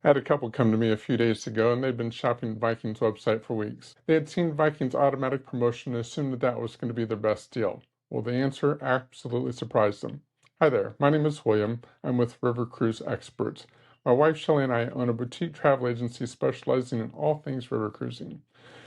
I had a couple come to me a few days ago, and they'd been shopping Viking's website for weeks. They had seen Viking's automatic promotion and assumed that that was going to be their best deal. Well, the answer absolutely surprised them. Hi there, my name is William. I'm with River Cruise Experts. My wife Shelley and I own a boutique travel agency specializing in all things river cruising.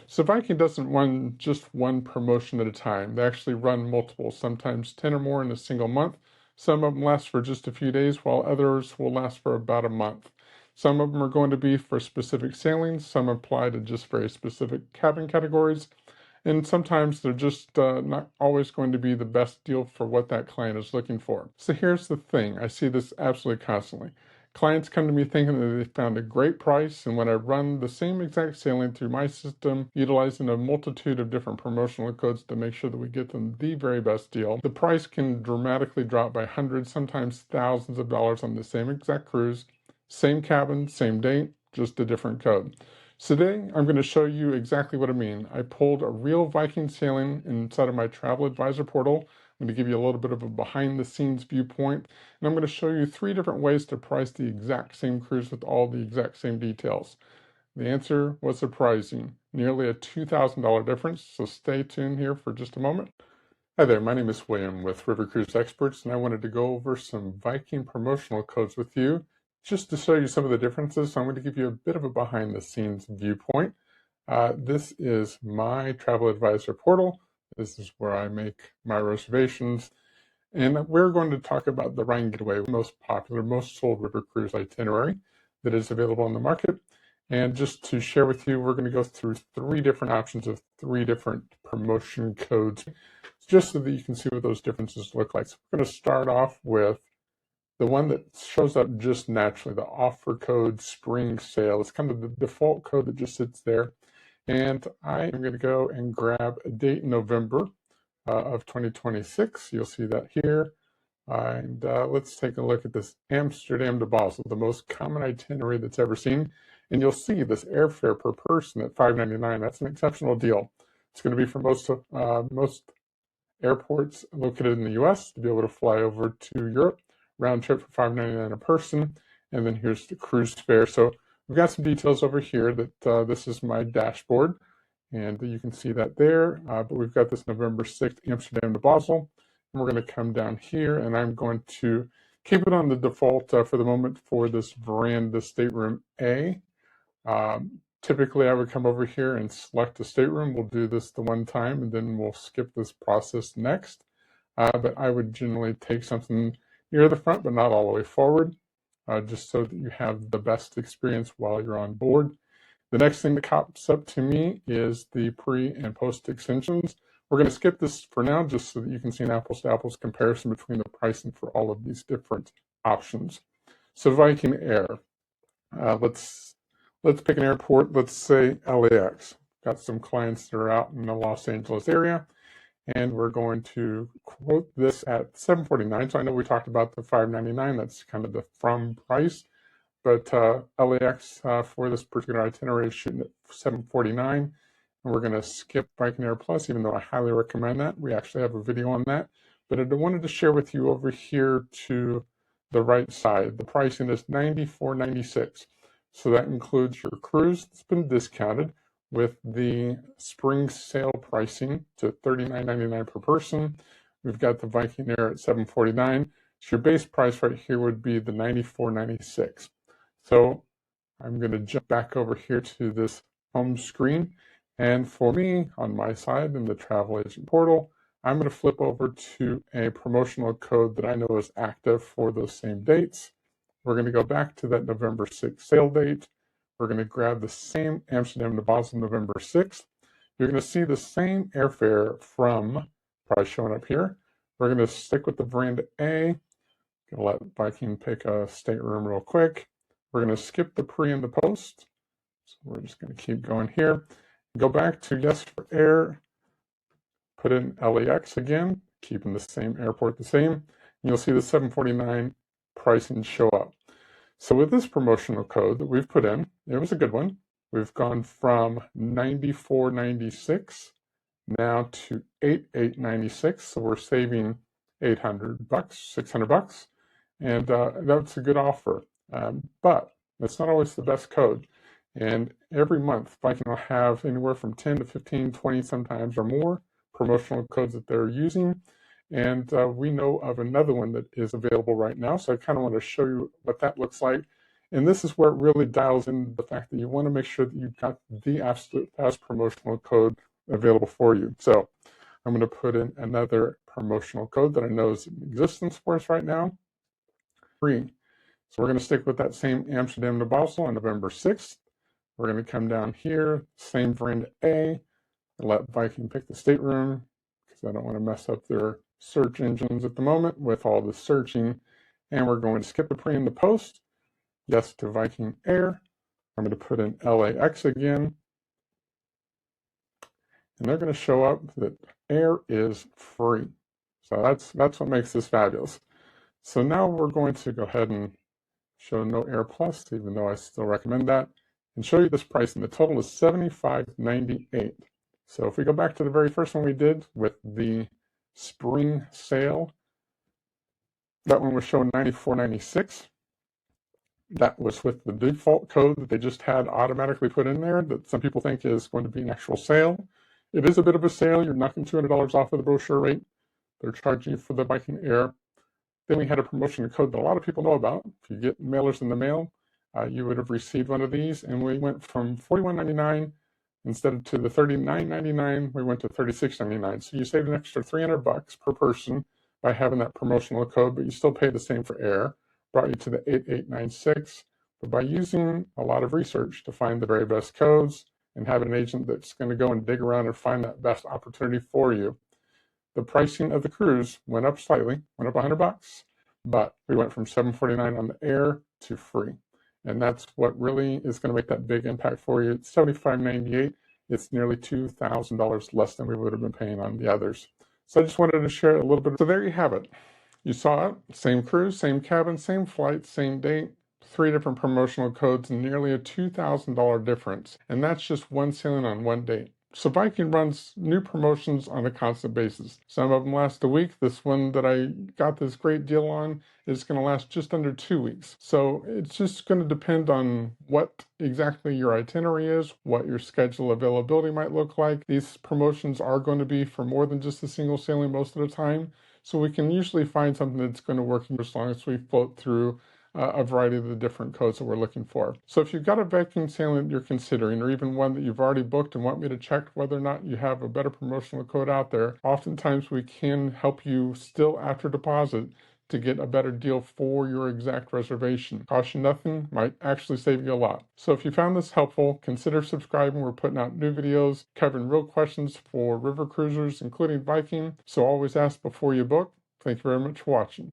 So Viking doesn't run just one promotion at a time. They actually run multiple, sometimes 10 or more in a single month. Some of them last for just a few days, while others will last for about a month. Some of them are going to be for specific sailings, some apply to just very specific cabin categories, and sometimes they're just not always going to be the best deal for what that client is looking for. So here's the thing, I see this absolutely constantly. Clients come to me thinking that they found a great price, and when I run the same exact sailing through my system, utilizing a multitude of different promotional codes to make sure that we get them the very best deal, the price can dramatically drop by hundreds, sometimes thousands of dollars on the same exact cruise, same cabin, same date, just a different code. So today, I'm going to show you exactly what I mean. I pulled a real Viking sailing inside of my travel advisor portal. I'm going to give you a little bit of a behind the scenes viewpoint, and I'm going to show you 3 different ways to price the exact same cruise with all the exact same details. The answer was surprising, nearly a $2,000 difference, so stay tuned here for just a moment. Hi there, my name is William with River Cruise Experts, and I wanted to go over some Viking promotional codes with you just to show you some of the differences. So I'm going to give you a bit of a behind the scenes viewpoint. This is my travel advisor portal. This is where I make my reservations. And we're going to talk about the Rhine Getaway, most popular, most sold river cruise itinerary that is available on the market. And just to share with you, we're going to go through 3 different options of 3 different promotion codes, just so that you can see what those differences look like. So we're going to start off with the one that shows up just naturally, the offer code spring sale. It's kind of the default code that just sits there. And I am going to go and grab a date in November of 2026. You'll see that here. And let's take a look at this Amsterdam to Basel, the most common itinerary that's ever seen. And you'll see this airfare per person at $5.99. That's an exceptional deal. It's going to be for most airports located in the U.S. to be able to fly over to Europe, round trip for $5.99 a person. And then here's the cruise fare. So we've got some details over here that this is my dashboard, and you can see that there. But we've got this November 6th, Amsterdam to Basel. And we're going to come down here, and I'm going to keep it on the default for the moment for this veranda stateroom A. Typically, I would come over here and select a stateroom. We'll do this the one time, and then we'll skip this process next. But I would generally take something near the front, but not all the way forward, just so that you have the best experience while you're on board. The next thing that pops up to me is the pre and post extensions. We're going to skip this for now, just so that you can see an apples to apples comparison between the pricing for all of these different options. So Viking Air, let's pick an airport. Let's say LAX. Got some clients that are out in the Los Angeles area, and we're going to quote this at $749. So I know we talked about the $5.99. That's kind of the from price. But LAX for this particular itinerary is shooting at $749, and we're going to skip Viking Air Plus, even though I highly recommend that. We actually have a video on that, but I wanted to share with you over here to the right side. The pricing is $94.96, so that includes your cruise that's been discounted with the spring sale pricing to $39.99 per person. We've got the Viking Air at $749. So your base price right here would be the $94.96. So I'm going to jump back over here to this home screen. And for me, on my side in the travel agent portal, I'm going to flip over to a promotional code that I know is active for those same dates. We're going to go back to that November 6th sale date. We're going to grab the same Amsterdam to Basel November 6th. You're going to see the same airfare from, probably showing up here. We're going to stick with the veranda A. Going to let Viking pick a stateroom real quick. We're going to skip the pre and the post. So we're just going to keep going here. Go back to yes for air. Put in LAX again, keeping the same airport the same. And you'll see the $749 pricing show up. So with this promotional code that we've put in, it was a good one. We've gone from $94.96 now to $88.96. So we're saving $800, $600. And that's a good offer. But It's not always the best code. And every month, Viking will have anywhere from 10 to 15, 20 sometimes or more promotional codes that they're using. And we know of another one that is available right now. So I kind of want to show you what that looks like. And this is where it really dials in the fact that you want to make sure that you've got the absolute best promotional code available for you. So I'm going to put in another promotional code that I know is in existence for us right now. Free. So we're going to stick with that same Amsterdam to Basel on November 6th. We're going to come down here, same variant A, and let Viking pick the stateroom because I don't want to mess up their search engines at the moment with all the searching. And we're going to skip the pre and the post. Yes to Viking Air. I'm going to put in LAX again. And they're going to show up that air is free. So that's what makes this fabulous. So now we're going to go ahead and show no air plus, even though I still recommend that, and show you this pricing. The total is $75.98. So if we go back to the very first one we did with the spring sale, that one was showing $94.96. That was with the default code that they just had automatically put in there that some people think is going to be an actual sale. It is a bit of a sale. You're knocking $200 off of the brochure rate. They're charging you for the Viking Air. Then we had a promotion code that a lot of people know about. If you get mailers in the mail, you would have received one of these. And we went from $41.99 instead of to the $39.99, we went to $36.99. So you saved an extra $300 per person by having that promotional code, but you still pay the same for air. Brought you to the 8896. But by using a lot of research to find the very best codes and have an agent that's going to go and dig around and find that best opportunity for you, the pricing of the cruise went up slightly, went up $100, but we went from $749 on the air to free. And that's what really is going to make that big impact for you. It's $75.98. It's nearly $2,000 less than we would have been paying on the others. So I just wanted to share a little bit. So there you have it. You saw it, same cruise, same cabin, same flight, same date, 3 different promotional codes, and nearly a $2,000 difference. And that's just one sailing on one date. So Viking runs new promotions on a constant basis. Some of them last a week. This one that I got this great deal on is going to last just under 2 weeks. So it's just going to depend on what exactly your itinerary is, what your schedule availability might look like. These promotions are going to be for more than just a single sailing most of the time. So we can usually find something that's going to work as long as we float through a variety of the different codes that we're looking for. So if you've got a Viking sailing that you're considering, or even one that you've already booked and want me to check whether or not you have a better promotional code out there, oftentimes we can help you still after deposit to get a better deal for your exact reservation. Cost you nothing, might actually save you a lot. So if you found this helpful, consider subscribing. We're putting out new videos covering real questions for river cruisers, including Viking. So always ask before you book. Thank you very much for watching.